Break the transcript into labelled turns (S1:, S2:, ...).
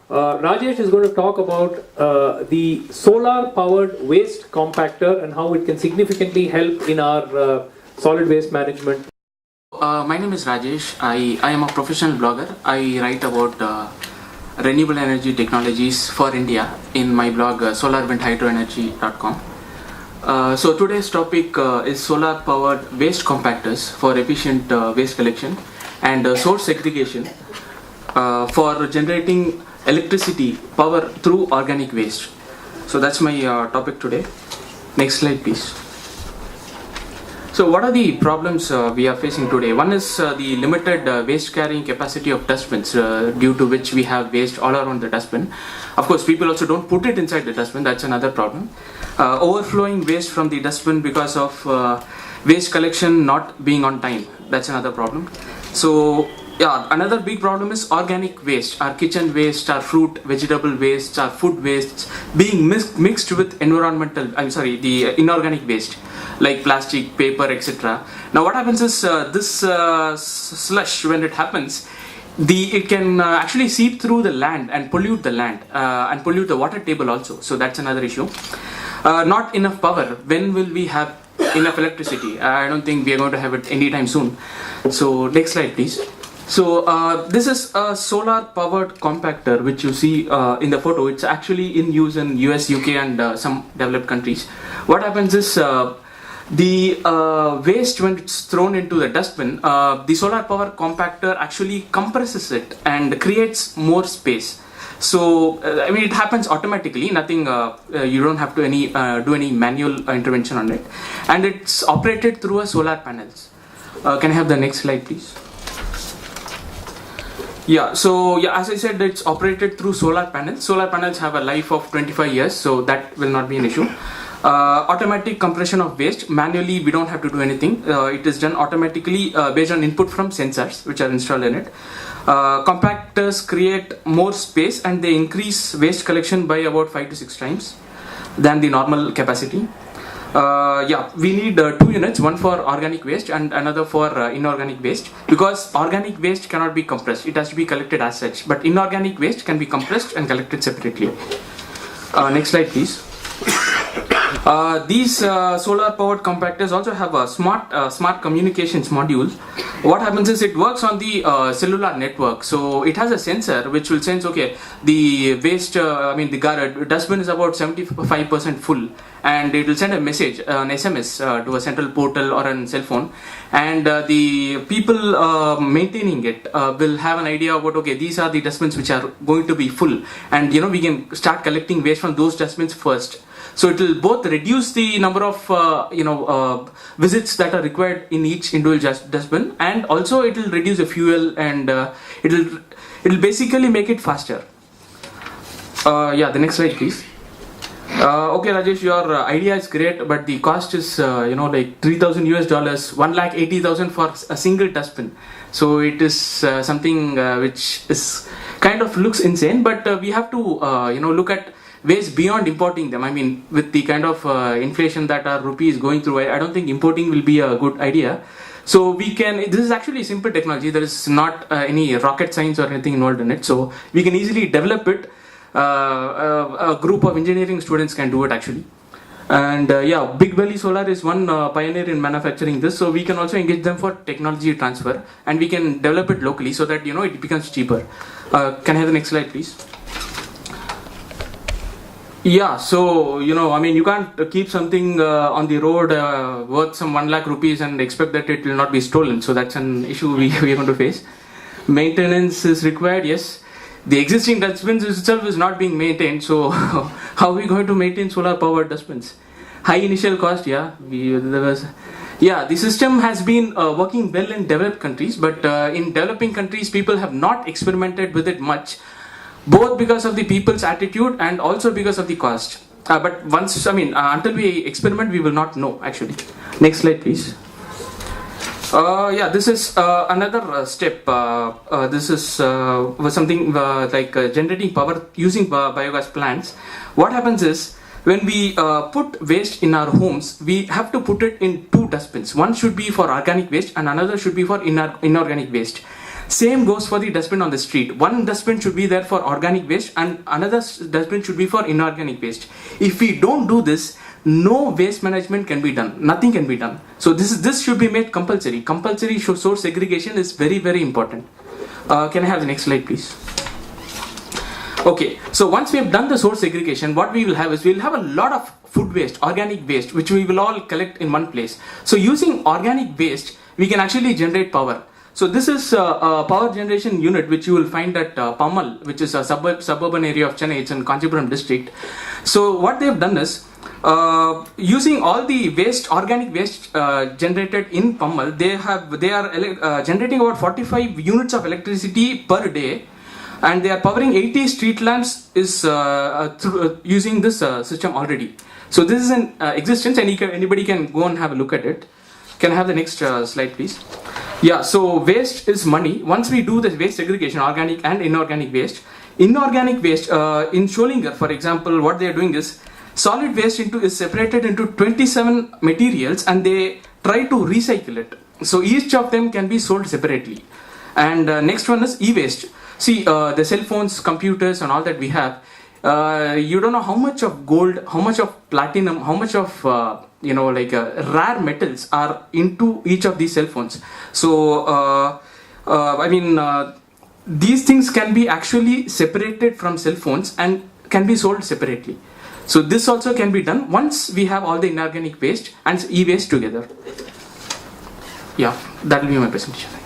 S1: Rajesh is going to talk about the solar powered waste compactor and how it can significantly help in our solid waste management.
S2: My name is Rajesh. I am a professional blogger. I write about renewable energy technologies for India in my blog solarwindhydroenergy.com. So today's topic is solar powered waste compactors for efficient waste collection and source segregation for generating electricity power through organic waste. So that's my topic today. Next slide please. So what are the problems we are facing today? One is the limited waste carrying capacity of dustbins, due to which we have waste all around the dustbin. Of course, people also don't put it inside the dustbin, that's another problem. Overflowing waste from the dustbin because of waste collection not being on time, that's another problem. So yeah, another big problem is organic waste, our kitchen waste, our fruit, vegetable waste, our food waste being mixed with the inorganic waste like plastic, paper, etc. Now what happens is this slush, when it happens, it can actually seep through the land and pollute the land and pollute the water table also. So that's another issue. Not enough power. When will we have enough electricity? I don't think we are going to have it anytime soon. So next slide please. So this is a solar powered compactor which you see in the photo. It's actually in use in US, UK and some developed countries. What happens is the waste, when it's thrown into the dustbin, the solar power compactor actually compresses it and creates more space. So it happens automatically, nothing, you don't have to do any manual intervention on it, and it's operated through a solar panels. Can I have the next slide please? So as I said, it's operated through solar panels. Solar panels have a life of 25 years, so that will not be an issue. Automatic compression of waste. Manually, we don't have to do anything. It is done automatically based on input from sensors which are installed in it. Compactors create more space and they increase waste collection by about 5 to 6 times than the normal capacity. We need 2 units, one for organic waste and another for inorganic waste, because organic waste cannot be compressed, it has to be collected as such, but inorganic waste can be compressed and collected separately. Next slide please. These solar powered compactors also have a smart communications module. What happens is it works on the cellular network. So it has a sensor which will sense, okay, the waste, the dustbin is about 75% full, and it will send a message, an SMS to a central portal or a cell phone, and the people maintaining it will have an idea about, okay, these are the dustbins which are going to be full, and we can start collecting waste from those dustbins first. So it will both reduce the number of visits that are required in each individual dustbin, and also it will reduce the fuel, and it will basically make it faster. The next slide please. Okay Rajesh, your idea is great, but the cost is like $3,000 US, 1,80,000 for a single dustbin. So it is something which is kind of looks insane, but we have to look at ways beyond importing them. With the kind of inflation that our rupee is going through, I don't think importing will be a good idea. So this is actually simple technology. There is not any rocket science or anything involved in it. So we can easily develop it. A group of engineering students can do it actually. And Big Belly Solar is one pioneer in manufacturing this. So we can also engage them for technology transfer, and we can develop it locally so that it becomes cheaper. Can I have the next slide please? So you can't keep something on the road worth some 1 lakh rupees and expect that it will not be stolen. So that's an issue we are going to face. Maintenance is required, yes. The existing dustbins itself is not being maintained, so how are we going to maintain solar powered dustbins? High initial cost, the system has been working well in developed countries, but in developing countries people have not experimented with it much, both because of the people's attitude and also because of the cost. But until we experiment, we will not know actually. Next slide please. This is another step. This is something like generating power using biogas plants. What happens is, when we put waste in our homes, we have to put it in 2 dustbins. One should be for organic waste and another should be for inorganic waste. Same goes for the dustbin on the street. One dustbin should be there for organic waste and another dustbin should be for inorganic waste. If we don't do this, no waste management can be done. Nothing can be done. So this should be made compulsory. Compulsory source segregation is very, very important. Can I have the next slide, please? Okay, so once we have done the source segregation, what we will have is we'll have a lot of food waste, organic waste, which we will all collect in one place. So using organic waste, we can actually generate power. So this is a power generation unit which you will find at Pammal, which is a suburban area of Chennai. It's in Kanchipuram district. So what they have done is, using all the waste, organic waste generated in Pammal, they are generating about 45 units of electricity per day, and they are powering 80 street lamps using this system already. So this is in existence, and anybody can go and have a look at it. Can I have the next slide, please? Yeah, so waste is money. Once we do the waste segregation, organic and inorganic waste, in Schollinger, for example, what they are doing is solid waste is separated into 27 materials, and they try to recycle it. So each of them can be sold separately. And next one is e-waste. See, the cell phones, computers, and all that we have. You don't know how much of gold, how much of platinum, how much of rare metals are into each of these cell phones. So these things can be actually separated from cell phones and can be sold separately. So this also can be done once we have all the inorganic waste and e-waste together. Yeah, that will be my presentation.